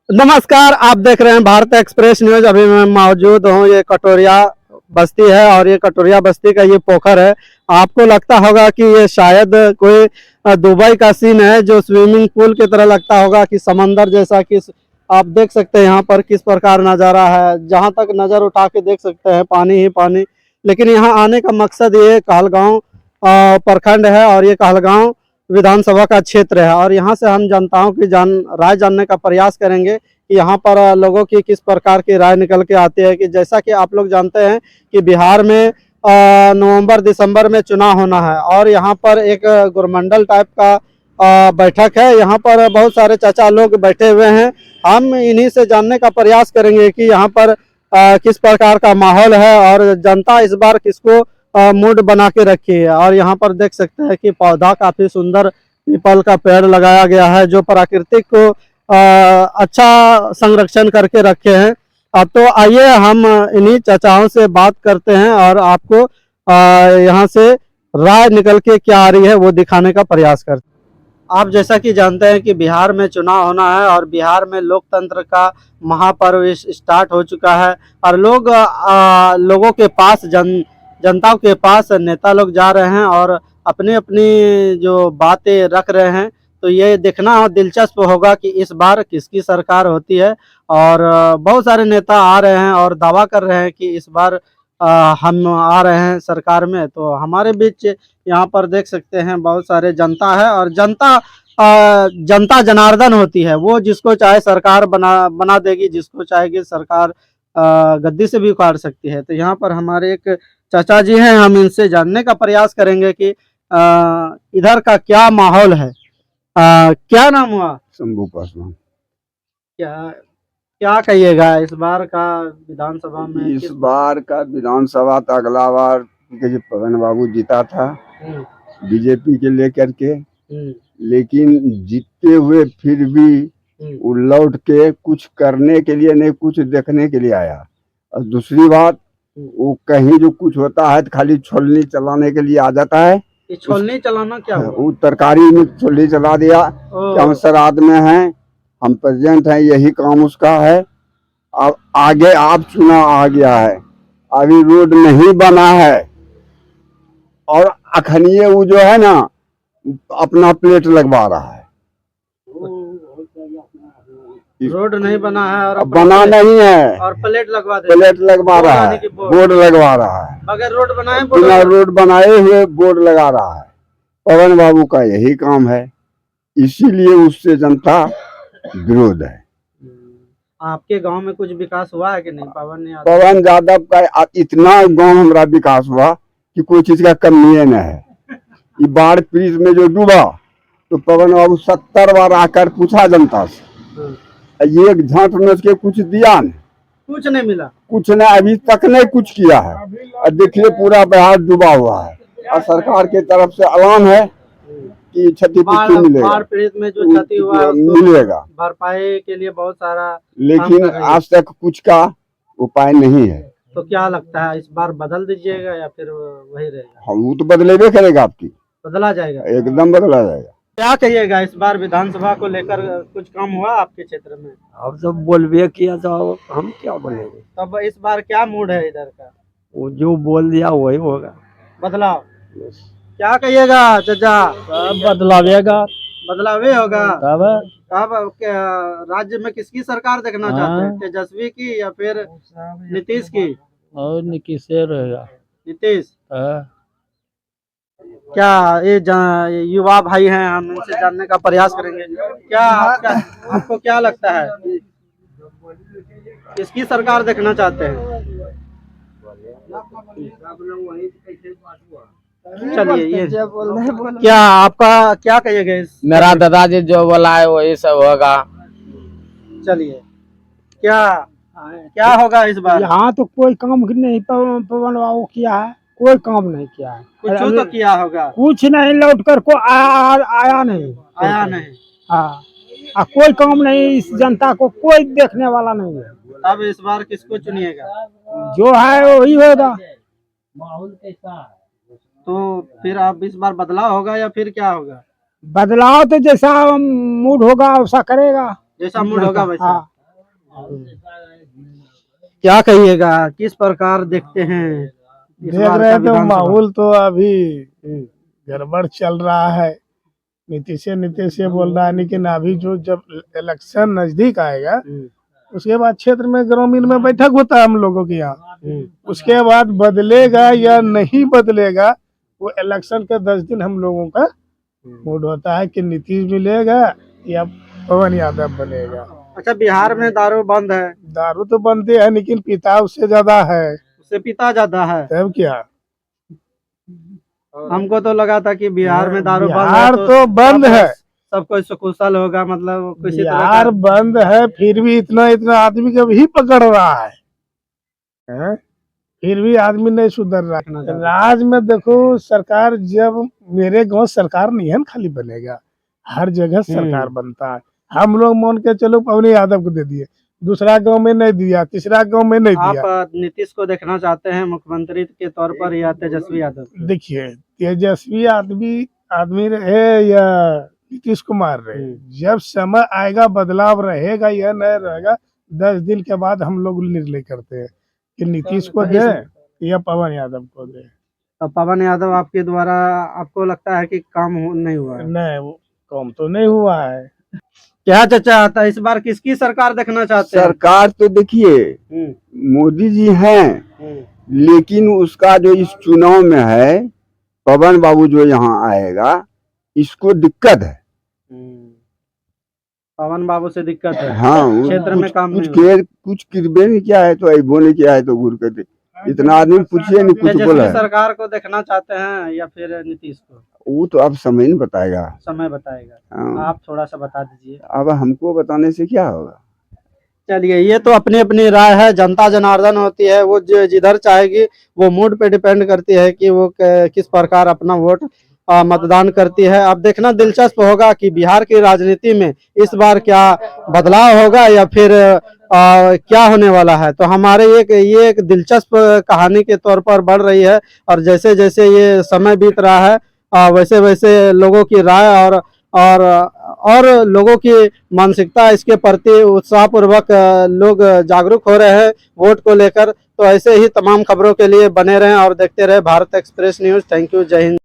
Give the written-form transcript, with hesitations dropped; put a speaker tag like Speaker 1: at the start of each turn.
Speaker 1: नमस्कार, आप देख रहे हैं भारत एक्सप्रेस न्यूज। अभी मैं मौजूद हूँ, ये कटोरिया बस्ती है और ये कटोरिया बस्ती का ये पोखर है। आपको लगता होगा कि ये शायद कोई दुबई का सीन है, जो स्विमिंग पूल की तरह लगता होगा कि समंदर जैसा। कि आप देख सकते हैं यहाँ पर किस प्रकार नज़ारा है। जहाँ तक नज़र उठा के देख सकते हैं पानी ही पानी। लेकिन यहाँ आने का मकसद ये कहलगांव प्रखंड है और ये कहलगांव विधानसभा का क्षेत्र है। और यहाँ से हम जनताओं की राय जानने का प्रयास करेंगे कि यहाँ पर लोगों की किस प्रकार की राय निकल के आती है। कि जैसा कि आप लोग जानते हैं कि बिहार में नवंबर दिसंबर में चुनाव होना है और यहाँ पर एक गोरमंडल टाइप का बैठक है। यहाँ पर बहुत सारे चाचा लोग बैठे हुए हैं। हम इन्हीं से जानने का प्रयास करेंगे कि यहाँ पर किस प्रकार का माहौल है और जनता इस बार किसको मूड बना के रखी है। और यहाँ पर देख सकते हैं कि पौधा काफी सुंदर पीपल का पेड़ लगाया गया है, जो प्राकृतिक को अच्छा संरक्षण करके रखे हैं। तो आइए हम इन्हीं चचाओं से बात करते हैं और आपको यहाँ से राय निकल के क्या आ रही है वो दिखाने का प्रयास करते हैं। आप जैसा कि जानते हैं कि बिहार में चुनाव होना है और बिहार में लोकतंत्र का महापर्व स्टार्ट हो चुका है। और लोगों के पास जनता के पास नेता लोग जा रहे हैं और अपनी अपनी जो बातें रख रहे हैं। तो ये देखना दिलचस्प होगा कि इस बार किसकी सरकार होती है। और बहुत सारे नेता आ रहे हैं और दावा कर रहे हैं कि इस बार हम आ रहे हैं सरकार में। तो हमारे बीच यहाँ पर देख सकते हैं बहुत सारे जनता है और जनता जनार्दन होती है। वो जिसको चाहे सरकार बना देगी, जिसको चाहेगी सरकार गद्दी से भी उखाड़ सकती है। तो यहाँ पर हमारे एक चाचा जी हैं, हम इनसे जानने का प्रयास करेंगे कि इधर का क्या माहौल है। क्या नाम हुआ?
Speaker 2: शंभू पासवान।
Speaker 1: क्या क्या कहिएगा इस बार का विधानसभा में?
Speaker 2: इस बार का विधानसभा तो अगला बार के जो पवन बाबू जीता था बीजेपी के लेकर के, लेकिन जीतते हुए फिर भी वो लौट के कुछ करने के लिए नहीं, कुछ देखने के लिए आया। और दूसरी बात, वो कहीं जो कुछ होता है तो खाली छोलनी चलाने के लिए आ जाता है।
Speaker 1: ये छोलनी चलाना क्या हुआ?
Speaker 2: वो तरकारी में छोलनी चला दिया कि हम श्राद्ध में हैं, हम प्रेसिडेंट हैं, यही काम उसका है। अब आगे आप चुनाव आ गया है, अभी रोड नहीं बना है और अखनिये वो जो है ना अपना प्लेट लगवा रहा है।
Speaker 1: रोड नहीं बना है और
Speaker 2: बना नहीं है
Speaker 1: और प्लेट लगवा
Speaker 2: रहा है, बोर्ड लगवा रहा है।
Speaker 1: बगैर रोड बनाए
Speaker 2: बिना रोड बनाए हुए बोर्ड लगा रहा है। पवन बाबू का यही काम है, इसीलिए उससे जनता विरोध है।
Speaker 1: आपके गांव में कुछ विकास हुआ है कि नहीं?
Speaker 2: पवन यादव का इतना गांव हमारा विकास हुआ कि कोई चीज का कमी न है। ये बाढ़ पीड़ित में जो डूबा तो पवन बाबू 70 बार आकर पूछा जनता से, एक झांट में उसके कुछ दिया नहीं,
Speaker 1: कुछ नहीं मिला,
Speaker 2: कुछ नहीं, अभी तक नहीं कुछ किया है। और देखिए पूरा बिहार डूबा हुआ है और सरकार के तरफ से ऐलान है कि क्षतिपूर्ति मिलेगा,
Speaker 1: बाढ़ पीड़ित में जो क्षति हुआ
Speaker 2: मिलेगा
Speaker 1: भरपाई के लिए बहुत सारा,
Speaker 2: लेकिन आज तक कुछ का उपाय नहीं है।
Speaker 1: तो क्या लगता है इस बार बदल दीजिएगा या फिर वही रहेगा?
Speaker 2: हम वो तो बदलेबे करेगा, आपकी
Speaker 1: बदला जाएगा,
Speaker 2: एकदम बदला जाएगा।
Speaker 1: क्या कहिएगा इस बार विधानसभा को लेकर कुछ काम हुआ आपके क्षेत्र में?
Speaker 3: अब जब बोलबे किया तो हम क्या बोलेंगे।
Speaker 1: तब इस बार क्या मूड है इधर का?
Speaker 3: वो जो बोल दिया वही होगा।
Speaker 1: बदलाव क्या कहिएगा चाचा? बदलावे होगा।
Speaker 3: तब
Speaker 1: अब राज्य में किसकी सरकार देखना चाहते हैं? तेजस्वी की या फिर नीतीश की?
Speaker 3: और नीतीश रहेगा।
Speaker 1: नीतीश। क्या ये युवा भाई हैं, हम इनसे जानने का प्रयास करेंगे। क्या आपको क्या लगता है किसकी सरकार देखना चाहते हैं? चलिए ये क्या आपका क्या कहिएगा इस?
Speaker 3: मेरा दादाजी जो बोला है वही सब होगा।
Speaker 1: चलिए क्या होगा इस बार?
Speaker 4: यहाँ तो कोई काम नहीं पवन बाबू किया है, कोई काम नहीं किया है।
Speaker 1: कुछ तो किया होगा,
Speaker 4: कुछ नहीं, लौट कर को आया नहीं। हाँ, कोई काम नहीं, इस जनता को कोई देखने वाला नहीं है।
Speaker 1: अब इस बार किसको चुनिएगा?
Speaker 4: जो है वही होगा।
Speaker 3: माहौल कैसा है?
Speaker 1: तो फिर अब इस बार बदलाव होगा या फिर क्या होगा?
Speaker 4: बदलाव तो जैसा मूड होगा वैसा करेगा,
Speaker 1: जैसा मूड होगा वैसा।
Speaker 4: हाँ।
Speaker 1: क्या कहिएगा, किस प्रकार देखते हैं इस
Speaker 4: देख
Speaker 1: बार
Speaker 4: रहे
Speaker 1: का
Speaker 4: हैं तो
Speaker 1: विधानसभा?
Speaker 4: माहौल तो अभी
Speaker 1: हम्म,
Speaker 4: गड़बड़ चल रहा है। नीतीश बोल रहा है, लेकिन अभी जो जब इलेक्शन नजदीक आएगा उसके बाद क्षेत्र में ग्रामीण में बैठक होता है हम लोगों के यहाँ। उसके बाद बदलेगा या नहीं बदलेगा वो इलेक्शन के 10 दिन हम लोगों का मूड होता है कि नीतीश मिलेगा या पवन यादव बनेगा।
Speaker 1: अच्छा, बिहार में दारू बंद है,
Speaker 4: दारू तो बनते हैं लेकिन पिता उससे ज्यादा है,
Speaker 1: उससे पीता जाता है।
Speaker 4: तब क्या।
Speaker 1: हमको तो लगा था कि बिहार में दारू बंद है
Speaker 4: बिहार तो बंद
Speaker 1: सब-
Speaker 4: है,
Speaker 1: सब कोई सुकुशल होगा, मतलब किसी तरह
Speaker 4: बिहार
Speaker 1: का।
Speaker 4: बंद है, फिर भी इतना इतना आदमी को भी पकड़ रहा है, हैं? फिर भी आदमी नहीं सुधर रहा। राज्य में देखो सरकार, जब मेरे गांव सरकार नहीं है ना खाली बनेगा, हर जगह सरकार बनता है। हम लोग मान के चलो पवन यादव को दे दिए, दूसरा गांव में नहीं दिया, तीसरा गांव में नहीं दिया।
Speaker 1: आप नीतीश को देखना चाहते हैं मुख्यमंत्री के तौर पर या तेजस्वी यादव को?
Speaker 4: देखिए, तेजस्वी आदमी रहे या नीतीश कुमार रहे, जब समय आएगा बदलाव रहेगा या नहीं रहेगा 10 दिन के बाद हम लोग निर्णय करते हैं कि नीतीश को दे या पवन यादव को दे।
Speaker 1: तो पवन यादव आपके द्वारा आपको लगता है कि काम नहीं हुआ है?
Speaker 4: नहीं, वो काम तो नहीं हुआ है।
Speaker 1: क्या चाचा आता है, इस बार किसकी सरकार देखना चाहते हैं?
Speaker 2: सरकार तो देखिए मोदी जी हैं, लेकिन उसका जो इस चुनाव में है पवन बाबू जो यहाँ आएगा इसको दिक्कत है।
Speaker 1: पवन बाबू से दिक्कत है।
Speaker 2: हाँ,
Speaker 1: क्षेत्र में काम
Speaker 2: कुछ
Speaker 1: नहीं हुआ।
Speaker 2: कुछ किरबे नहीं किया है तो अबो नहीं किया है तो घूर कर दे। इतना आदमी पूछिए नहीं कुछ बोला
Speaker 1: तेजस्वी
Speaker 2: है।
Speaker 1: सरकार को देखना चाहते हैं या फिर नीतीश को?
Speaker 2: वो तो अब समय नहीं बताएगा।
Speaker 1: समय बताएगा।
Speaker 2: हाँ।
Speaker 1: आप थोड़ा सा बता दीजिए।
Speaker 2: अब हमको बताने से क्या होगा।
Speaker 1: चलिए, ये तो अपनी अपनी राय है, जनता जनार्दन होती है, वो जिधर चाहेगी वो मूड पे डिपेंड करती है कि वो किस प्रकार अपना वोट मतदान करती है। अब देखना दिलचस्प होगा कि बिहार की राजनीति में इस बार क्या बदलाव होगा या फिर क्या होने वाला है। तो हमारे ये एक दिलचस्प कहानी के तौर पर बढ़ रही है, और जैसे जैसे ये समय बीत रहा है वैसे वैसे लोगों की राय और लोगों की मानसिकता इसके प्रति उत्साहपूर्वक लोग जागरूक हो रहे हैं वोट को लेकर। तो ऐसे ही तमाम खबरों के लिए बने रहें और देखते रहे Bharat express news. Thank you, जय हिंद।